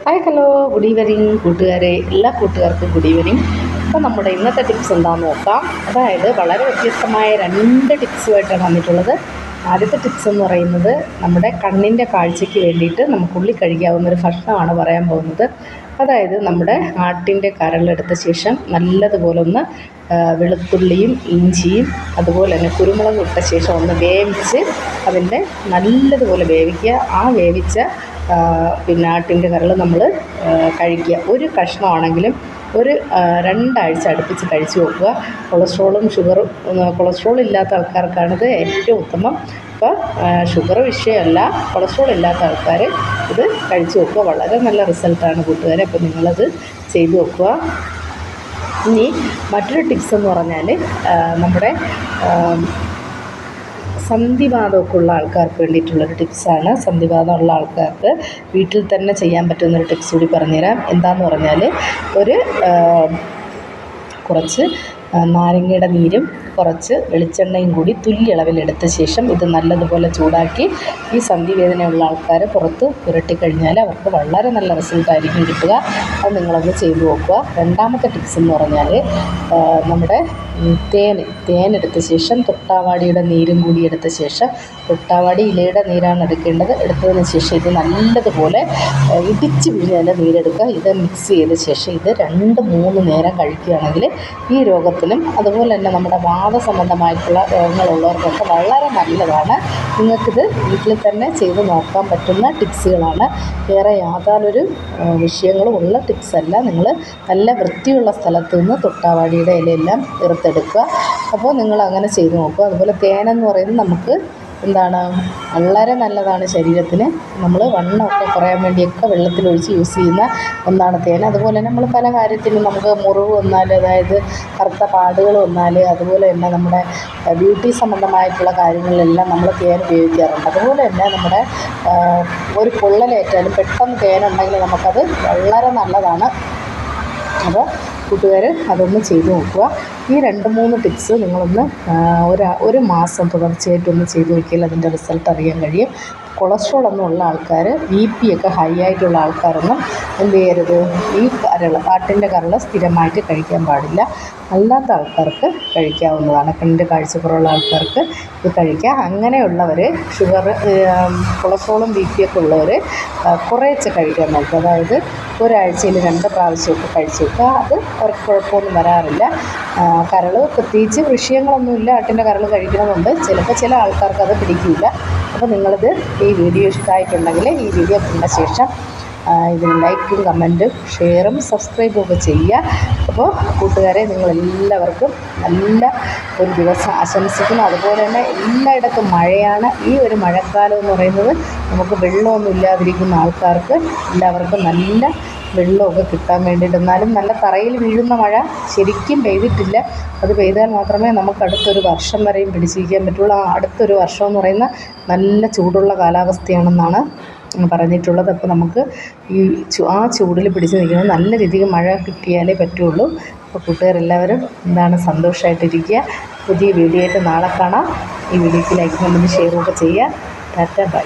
Hi hello good evening കൂട്ടുകാരെ, എല്ലാ കൂട്ടുകാർക്കും ഗുഡ് ഈവനിങ്. അപ്പോൾ നമ്മുടെ ഇന്നത്തെ ടിപ്സ് എന്താണെന്ന് നോക്കാം. അതായത് വളരെ വ്യത്യസ്തമായ 2 ടിപ്സുമായിട്ടാണ് വന്നിട്ടുള്ളത്. ആദ്യത്തെ ടിപ്സ് എന്ന് പറയുന്നത് നമ്മുടെ കണ്ണിൻ്റെ കാഴ്ചയ്ക്ക് വേണ്ടിയിട്ട് നമുക്ക് ഉള്ളി കഴിക്കാവുന്നൊരു ഭക്ഷണമാണ് പറയാൻ പോകുന്നത്. അതായത് നമ്മുടെ ആട്ടിൻ്റെ കരളെടുത്ത ശേഷം നല്ലതുപോലെ ഒന്ന് വെളുത്തുള്ളിയും ഇഞ്ചിയും അതുപോലെ തന്നെ കുരുമുളകും ഇട്ട ശേഷം ഒന്ന് വേവിച്ച് അതിൻ്റെ നല്ലതുപോലെ വേവിക്കുക. ആ വേവിച്ച ആട്ടിൻ്റെ കരൾ നമ്മൾ കഴിക്കുക. ഒരു കഷ്ണമാണെങ്കിലും ഒരു 2 ആഴ്ച അടുപ്പിച്ച് കഴിച്ചു നോക്കുക. കൊളസ്ട്രോൾ ഇല്ലാത്ത ആൾക്കാർക്കാണിത് ഏറ്റവും ഉത്തമം. അപ്പോൾ ഷുഗർ വിഷയമല്ല, കൊളസ്ട്രോൾ ഇല്ലാത്ത ആൾക്കാർ ഇത് കഴിച്ചു നോക്കുക. വളരെ നല്ല റിസൾട്ടാണ് കൂട്ടുകാരെ. അപ്പോൾ നിങ്ങളത് ചെയ്തു നോക്കുക. ഇനി മറ്റൊരു ടിപ്സ് എന്ന് പറഞ്ഞാൽ നമ്മുടെ സന്ധിവാതമൊക്കെ ഉള്ള ആൾക്കാർക്ക് വേണ്ടിയിട്ടുള്ളൊരു ടിപ്സാണ്. സന്ധിവാതമുള്ള ആൾക്കാർക്ക് വീട്ടിൽ തന്നെ ചെയ്യാൻ പറ്റുന്നൊരു ടിപ്സ് കൂടി പറഞ്ഞുതരാം. എന്താണെന്ന് പറഞ്ഞാൽ കുറച്ച് നാരങ്ങയുടെ നീരും കുറച്ച് വെളിച്ചെണ്ണയും കൂടി തുല്യ അളവിലെടുത്ത ശേഷം ഇത് നല്ലതുപോലെ ചൂടാക്കി ഈ സന്ധിവേദനയുള്ള ആൾക്കാർ പുറത്ത് പുരട്ടിക്കഴിഞ്ഞാൽ അവർക്ക് വളരെ നല്ല റിസൾട്ടായിരിക്കും കിട്ടുക. അത് നിങ്ങളൊന്ന് ചെയ്തു നോക്കുക. രണ്ടാമത്തെ ടിപ്സ് എന്ന് പറഞ്ഞാൽ നമ്മുടെ തേനെടുത്ത ശേഷം തൊട്ടാവാടിയുടെ നീരും കൂടി എടുത്ത ശേഷം, തൊട്ടാവാടി ഇലയുടെ നീരാണ് എടുക്കേണ്ടത്. എടുത്തതിന് ശേഷം ഇത് നല്ലതുപോലെ ഇടിച്ച് പിഴിഞ്ഞതിൻ്റെ നീരെടുക്കുക. ഇത് മിക്സ് ചെയ്ത ശേഷം ഇത് 2-3 നേരം കഴിക്കുകയാണെങ്കിൽ ഈ രോഗത്തിനും അതുപോലെ തന്നെ നമ്മുടെ വാദസംബന്ധമായിട്ടുള്ള രോഗങ്ങളുള്ളവർക്കൊക്കെ വളരെ നല്ലതാണ്. നിങ്ങൾക്കിത് വീട്ടിൽ തന്നെ ചെയ്ത് നോക്കാൻ പറ്റുന്ന ടിപ്സുകളാണ്. വേറെ യാതൊരു വിഷയങ്ങളും ഉള്ള ടിപ്സല്ല. നിങ്ങൾ നല്ല വൃത്തിയുള്ള സ്ഥലത്ത് നിന്ന് തൊട്ടാവാടിയുടെ ഇലയെല്ലാം എടുക്കുക. അപ്പോൾ നിങ്ങൾ അങ്ങനെ ചെയ്ത് നോക്കുക. അതുപോലെ തേനെന്ന് പറയുന്നത് നമുക്ക് വളരെ നല്ലതാണ് ശരീരത്തിന്. നമ്മൾ വണ്ണമൊക്കെ കുറയാൻ വേണ്ടിയൊക്കെ വെള്ളത്തിലൊഴിച്ച് യൂസ് ചെയ്യുന്ന ഒന്നാണ് തേൻ. അതുപോലെ തന്നെ നമ്മൾ പല കാര്യത്തിനും നമുക്ക് മുറിവ് വന്നാൽ, അതായത് കറുത്ത പാടുകൾ വന്നാൽ, അതുപോലെ തന്നെ നമ്മുടെ ബ്യൂട്ടി സംബന്ധമായിട്ടുള്ള കാര്യങ്ങളിലെല്ലാം നമ്മൾ തേൻ ഉപയോഗിക്കാറുണ്ട്. അതുപോലെ തന്നെ നമ്മുടെ ഒരു പൊള്ളലേറ്റാലും പെട്ടെന്ന് തേനുണ്ടെങ്കിൽ നമുക്കത് വളരെ നല്ലതാണ്. അപ്പോൾ കൂട്ടുകാർ അതൊന്ന് ചെയ്ത് നോക്കുക. ഈ 2-3 ടിപ്സ് നിങ്ങളൊന്ന് ഒരു മാസം തുടർച്ചയായിട്ടൊന്ന് ചെയ്ത് നോക്കിയാൽ അതിൻ്റെ റിസൾട്ട് അറിയാൻ കഴിയും. കൊളസ്ട്രോൾ ഒന്നും ഉള്ള ആൾക്കാർ, BP ഒക്കെ ഹൈ ആയിട്ടുള്ള ആൾക്കാരൊന്നും എന്ത് ചെയ്യരുത്, ഈ ആട്ടിൻ്റെ കരൾ സ്ഥിരമായിട്ട് കഴിക്കാൻ പാടില്ല. അല്ലാത്ത ആൾക്കാർക്ക് കഴിക്കാവുന്നതാണ്. കണ്ണിൻ്റെ കാഴ്ചക്കുറവുള്ള ആൾക്കാർക്ക് ഇത് കഴിക്കാം. അങ്ങനെയുള്ളവർ കൊളസ്ട്രോളും BP ഒക്കെ ഉള്ളവർ കുറേശ്ശെ കഴിക്കാൻ നോക്കുക. അതായത് ഒരാഴ്ചയിൽ 2 പ്രാവശ്യമൊക്കെ കഴിച്ച് നോക്കുക. അത് അവർക്ക് കുഴപ്പമൊന്നും വരാറില്ല. കരൾ പ്രത്യേകിച്ച് വിഷയങ്ങളൊന്നുമില്ല. ആട്ടിൻ്റെ കരൾ കഴിക്കണമെന്നുണ്ട്. ചിലപ്പോൾ ചില ആൾക്കാർക്ക് അത് പിടിക്കില്ല. അപ്പോൾ നിങ്ങളിത് ഈ വീഡിയോ ഇഷ്ടമായിട്ടുണ്ടെങ്കിൽ ഈ വീഡിയോ കണ്ട ശേഷം ഇതിന് ലൈക്കും കമൻറ്റും ഷെയറും സബ്സ്ക്രൈബും ഒക്കെ ചെയ്യുക. അപ്പോൾ കൂട്ടുകാരെ, നിങ്ങളെല്ലാവർക്കും നല്ല ഒരു ദിവസം ആശംസിക്കുന്നു. അതുപോലെ തന്നെ എല്ലായിടത്തും മഴയാണ്. ഈ ഒരു മഴക്കാലം എന്ന് പറയുന്നത് നമുക്ക് വെള്ളമൊന്നും ഇല്ലാതിരിക്കുന്ന ആൾക്കാർക്ക് എല്ലാവർക്കും നല്ല വെള്ളമൊക്കെ കിട്ടാൻ വേണ്ടിയിട്ട്, എന്നാലും നല്ല തറയിൽ വീഴുന്ന മഴ ശരിക്കും പെയ്തിട്ടില്ല. അത് പെയ്താൽ മാത്രമേ നമുക്ക് അടുത്തൊരു വർഷം വരെയും പിടിച്ചിരിക്കാൻ പറ്റുള്ളൂ. അടുത്തൊരു വർഷം എന്ന് പറയുന്ന നല്ല ചൂടുള്ള കാലാവസ്ഥയാണെന്നാണ് പറഞ്ഞിട്ടുള്ളത്. അപ്പോൾ നമുക്ക് ആ ചൂടിൽ പിടിച്ച് നിൽക്കുന്നത് നല്ല രീതിയിൽ മഴ കിട്ടിയാലേ പറ്റുള്ളൂ. അപ്പോൾ കൂട്ടുകാരെല്ലാവരും സന്തോഷമായിട്ടിരിക്കുക. പുതിയ വീഡിയോ ആയിട്ട് നാളെ കാണാം. ഈ വീഡിയോയ്ക്ക് ലൈക്ക് കമൻറ്റ് ഷെയറും ഒക്കെ ചെയ്യുക. ടാറ്റ ബൈ.